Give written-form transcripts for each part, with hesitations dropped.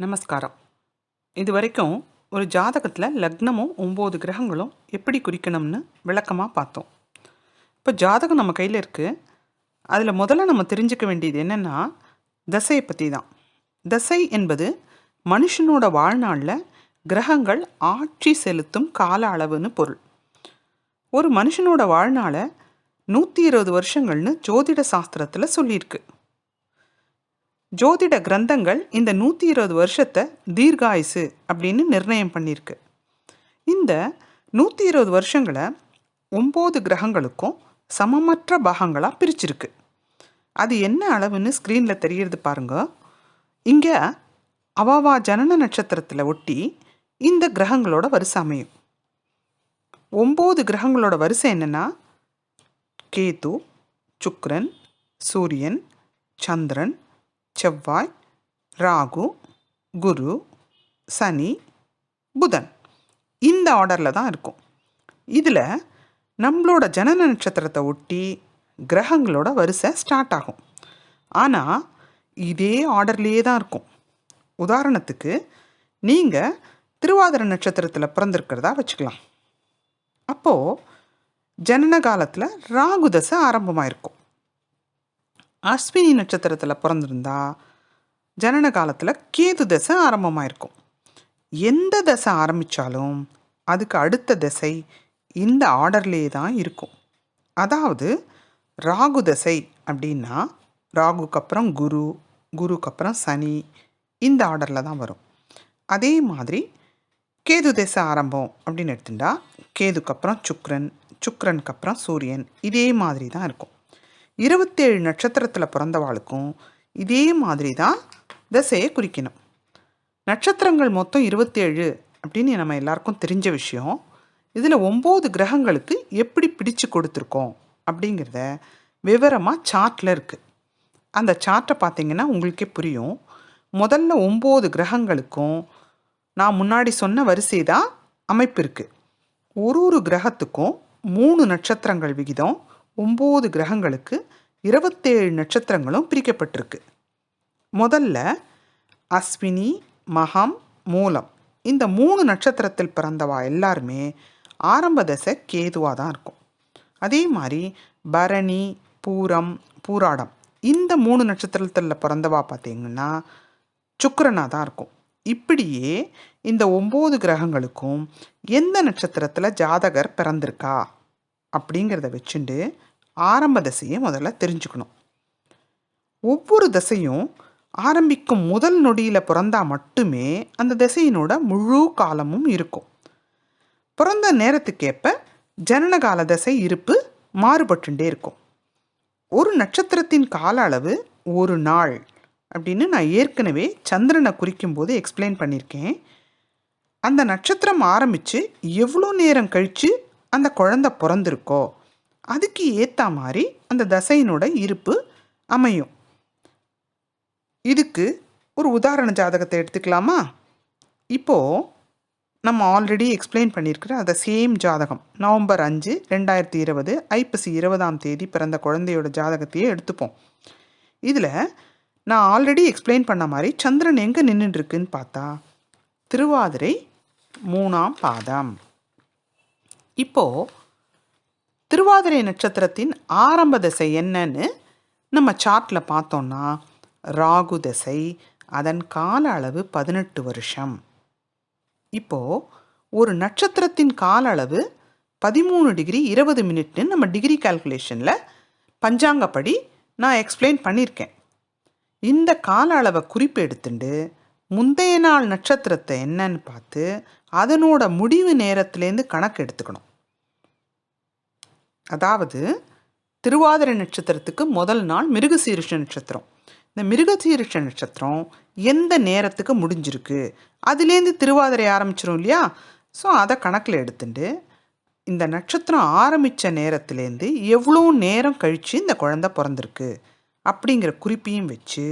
நமஸ்காரம். இது வரைக்கும் ஒரு ஜாதகத்தில் லக்னமும் 9 கிரகங்களும் எப்படி குறிக்கணும்னு விளக்கமாக பார்த்தோம். இப்போ ஜாதகம் நம்ம கையில் இருக்குது. அதில் முதல்ல நம்ம தெரிஞ்சுக்க வேண்டியது என்னென்னா, தசையை பற்றி தான். தசை என்பது மனுஷனோட வாழ்நாளில் கிரகங்கள் ஆட்சி செலுத்தும் கால அளவுன்னு பொருள். ஒரு மனுஷனோட வாழ்நாளை 120 வருஷங்கள்னு ஜோதிட சாஸ்திரத்தில் சொல்லியிருக்கு. ஜோதிட கிரந்தங்கள் இந்த 120 வருஷத்தை தீர்காயுசு அப்படின்னு நிர்ணயம் பண்ணியிருக்கு. இந்த 120 வருஷங்களை 9 கிரகங்களுக்கும் சமமற்ற பாகங்களாக பிரிச்சிருக்கு. அது என்ன அளவுன்னு ஸ்க்ரீனில் தெரியறது பாருங்க. இங்கே அவாவா ஜனன நட்சத்திரத்தில் ஒட்டி இந்த கிரகங்களோட வரிசை அமையும். 9 கிரகங்களோட வரிசை என்னென்னா, கேது, சுக்கிரன், சூரியன், சந்திரன், செவ்வாய், ராகு, குரு, சனி, புதன். இந்த ஆர்டரில் தான் இருக்கும். இதில் நம்மளோட ஜனன நட்சத்திரத்தை ஒட்டி கிரகங்களோட வரிசை ஸ்டார்ட் ஆகும். ஆனால் இதே ஆர்டர்லேயே தான் இருக்கும். உதாரணத்துக்கு நீங்கள் திருவாதிரை நட்சத்திரத்தில் பிறந்திருக்கிறதா வச்சுக்கலாம். அப்போது ஜனன காலத்தில் ராகு தசை ஆரம்பமாயிருக்கும். அஸ்வினி நட்சத்திரத்தில் பிறந்திருந்தா ஜனன காலத்தில் கேது தசை ஆரம்பமாயிருக்கும். எந்த தசை ஆரம்பித்தாலும் அதுக்கு அடுத்த தசை இந்த ஆர்டர்லேயே தான் இருக்கும். அதாவது ராகு தசை அப்படின்னா ராகுக்கு அப்புறம் குரு, குருக்கு அப்புறம் சனி, இந்த ஆர்டரில் தான் வரும். அதே மாதிரி கேது தசை ஆரம்பம் அப்படின்னு எடுத்துட்டா கேதுக்கு அப்புறம் சுக்கிரன், சுக்கிரனுக்கு அப்புறம் சூரியன், இதே மாதிரி தான் இருக்கும். 27 நட்சத்திரத்தில் பிறந்தவாளுக்கும் இதே மாதிரி தான் தசையை குறிக்கணும். நட்சத்திரங்கள் மொத்தம் 27 அப்படின்னு நம்ம எல்லாருக்கும் தெரிஞ்ச விஷயம். இதில் 9 கிரகங்களுக்கு எப்படி பிடிச்சு கொடுத்துருக்கோம் அப்படிங்கிறத விவரமாக சார்ட்டில் இருக்குது. அந்த சார்ட்டை பார்த்தீங்கன்னா உங்களுக்கே புரியும். முதல்ல 9 கிரகங்களுக்கும் நான் முன்னாடி சொன்ன வரிசை தான் அமைப்பு இருக்குது. ஒரு கிரகத்துக்கும் 3 நட்சத்திரங்கள் விகிதம் 9 கிரகங்களுக்கு 27 நட்சத்திரங்களும் பிரிக்கப்பட்டிருக்கு. முதல்ல அஸ்வினி, மகம், மூலம், இந்த 3 நட்சத்திரத்தில் பிறந்தவா எல்லாருமே ஆரம்ப தசை கேதுவாக தான் இருக்கும். அதே மாதிரி பரணி, பூரம், பூராடம், இந்த 3 நட்சத்திரத்தில் பிறந்தவா பார்த்தீங்கன்னா சுக்கிரனாக தான் இருக்கும். இப்படியே இந்த 9 கிரகங்களுக்கும் எந்த நட்சத்திரத்தில் ஜாதகர் பிறந்திருக்கா அப்படிங்கிறத வச்சுட்டு ஆரம்ப தசையை முதல்ல தெரிஞ்சுக்கணும். ஒவ்வொரு தசையும் ஆரம்பிக்கும் முதல் நொடியில் பிறந்தா மட்டுமே அந்த தசையினோட முழு காலமும் இருக்கும். பிறந்த நேரத்துக்கேற்ப ஜனனகால தசை இருப்பு மாறுபட்டுட்டே இருக்கும். ஒரு நட்சத்திரத்தின் கால அளவு ஒரு நாள் அப்படின்னு நான் ஏற்கனவே சந்திரனை குறிக்கும்போது எக்ஸ்பிளைன் பண்ணியிருக்கேன். அந்த நட்சத்திரம் ஆரம்பித்து எவ்வளோ நேரம் கழித்து அந்த குழந்தை பிறந்திருக்கோ அதுக்கு ஏற்ற மாதிரி அந்த தசையினோட இருப்பு அமையும். இதுக்கு ஒரு உதாரண ஜாதகத்தை எடுத்துக்கலாமா? இப்போது நம்ம ஆல்ரெடி எக்ஸ்பிளைன் பண்ணியிருக்கிற அந்த சேம் ஜாதகம், நவம்பர் 5, 2020 ஐப்பசி 20ஆம் தேதி பிறந்த குழந்தையோட ஜாதகத்தையே எடுத்துப்போம். இதில் நான் ஆல்ரெடி எக்ஸ்பிளைன் பண்ண மாதிரி சந்திரன் எங்கே நின்றுட்டுருக்குன்னு பார்த்தா திருவாதிரை 3ஆம் பாதம். இப்போது திருவாதிரை நட்சத்திரத்தின் ஆரம்ப தசை என்னன்னு நம்ம சார்ட்டில் பார்த்தோன்னா ராகு தசை, அதன் கால அளவு 18 வருஷம். இப்போது ஒரு நட்சத்திரத்தின் கால அளவு 13 டிகிரி 20 மினிட்னு நம்ம டிகிரி கால்குலேஷனில் பஞ்சாங்கப்படி நான் எக்ஸ்பிளைன் பண்ணியிருக்கேன். இந்த கால அளவை குறிப்பு எடுத்துட்டு முந்தைய நாள் நட்சத்திரத்தை என்னன்னு பார்த்து அதனோட முடிவு நேரத்துலேருந்து கணக்கு எடுத்துக்கணும். அதாவது திருவாதிரை நட்சத்திரத்துக்கு முதல் நாள் மிருகசீரிஷ நட்சத்திரம். இந்த மிருகசீரிஷ நட்சத்திரம் எந்த நேரத்துக்கு முடிஞ்சிருக்கு, அதுலேருந்து திருவாதிரை ஆரம்பிச்சிடும் இல்லையா? ஸோ அதை கணக்கில் எடுத்துட்டு இந்த நட்சத்திரம் ஆரம்பித்த நேரத்துலேருந்து எவ்வளோ நேரம் கழித்து இந்த குழந்தை பிறந்திருக்கு அப்படிங்கிற குறிப்பையும் வச்சு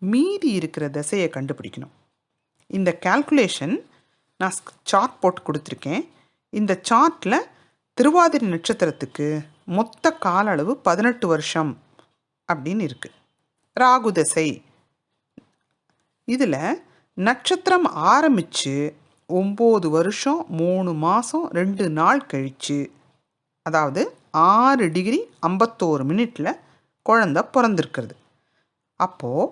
மீதி இருக்கிற தசையை கண்டுபிடிக்கணும். இந்த கால்குலேஷன் நான் சார்ட் போட்டு கொடுத்துருக்கேன். இந்த சார்ட்டில் திருவாதிரை நட்சத்திரத்துக்கு மொத்த கால அளவு 18 வருஷம் அப்படின்னு இருக்குது. ராகு தசை இதில் நட்சத்திரம் ஆரம்பித்து 9 வருஷம் 3 மாதம் 2 நாள் கழித்து, அதாவது 6 டிகிரி 51 மினிட்டில் குழந்தை பிறந்திருக்கிறது. அப்போது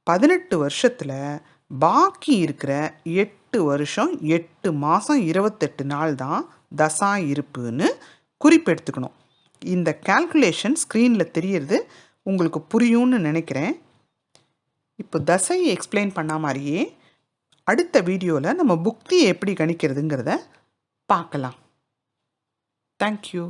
18 வருஷத்தில் பாக்கி இருக்கிற 8 வருஷம் 8 மாதம் 28 நாள் தான் தசா இருப்புன்னு குறிப்பெடுத்துக்கணும். இந்த கால்குலேஷன் ஸ்க்ரீனில் தெரியறது உங்களுக்கு புரியும்னு நினைக்கிறேன். இப்போ தசையை எக்ஸ்பிளைன் பண்ண மாதிரியே அடுத்த வீடியோவில் நம்ம புக்தியை எப்படி கணிக்கிறதுங்கிறத பார்க்கலாம். தேங்க்யூ.